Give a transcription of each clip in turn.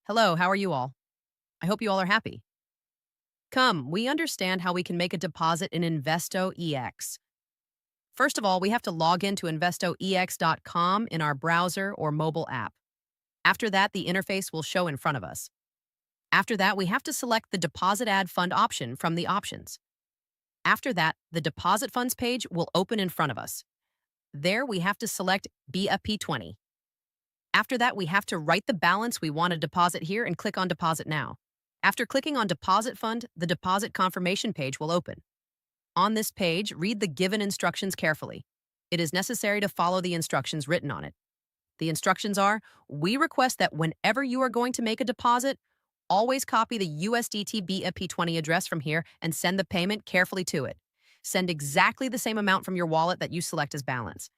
Hello, how are you all? I hope you all are happy. Come, we understand how we can make a deposit in InvestoEx. First of all, we have to log in to InvestoEx.com in our browser or mobile app. After that, the interface will show in front of us. After that, we have to select the Deposit Add Fund option from the options. After that, the Deposit Funds page will open in front of us. There, we have to select BEP20. After that, we have to write the balance we want to deposit here and click on Deposit Now. After clicking on Deposit Fund, the deposit confirmation page will open. On this page, read the given instructions carefully. It is necessary to follow the instructions written on it. The instructions are, we request that whenever you are going to make a deposit, always copy the USDT BEP20 address from here and send the payment carefully to it. Send exactly the same amount from your wallet that you select as balance.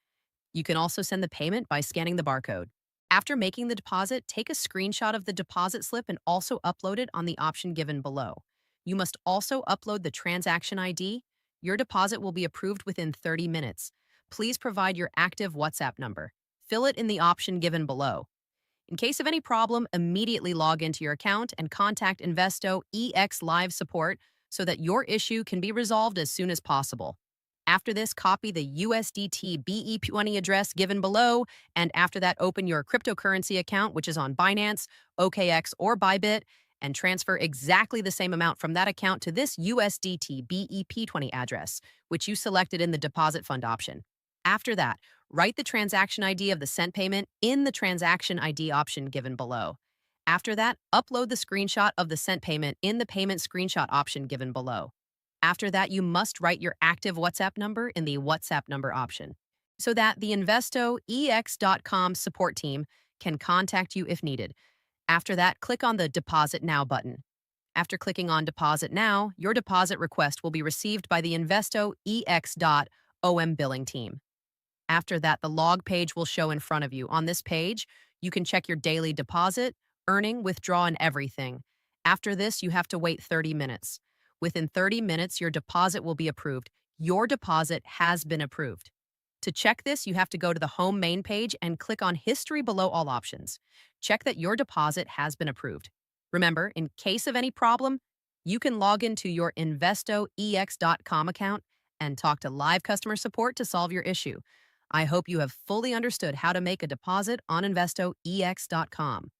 You can also send the payment by scanning the barcode. After making the deposit, take a screenshot of the deposit slip and also upload it on the option given below. You must also upload the transaction ID. Your deposit will be approved within 30 minutes. Please provide your active WhatsApp number. Fill it in the option given below. In case of any problem, immediately log into your account and contact InvestoEx Live Support so that your issue can be resolved as soon as possible. After this, copy the USDT BEP20 address given below, and after that, open your cryptocurrency account, which is on Binance, OKX, or Bybit, and transfer exactly the same amount from that account to this USDT BEP20 address, which you selected in the deposit fund option. After that, write the transaction ID of the sent payment in the transaction ID option given below. After that, upload the screenshot of the sent payment in the payment screenshot option given below. After that, you must write your active WhatsApp number in the WhatsApp number option so that the InvestoEx.com support team can contact you if needed. After that, click on the Deposit Now button. After clicking on Deposit Now, your deposit request will be received by the InvestoEx.com billing team. After that, the log page will show in front of you. On this page, you can check your daily deposit, earning, withdraw, and everything. After this, you have to wait 30 minutes. Within 30 minutes, your deposit will be approved. Your deposit has been approved. To check this, you have to go to the home main page and click on History below all options. Check that your deposit has been approved. Remember, in case of any problem, you can log into your InvestoEx.com account and talk to live customer support to solve your issue. I hope you have fully understood how to make a deposit on InvestoEx.com.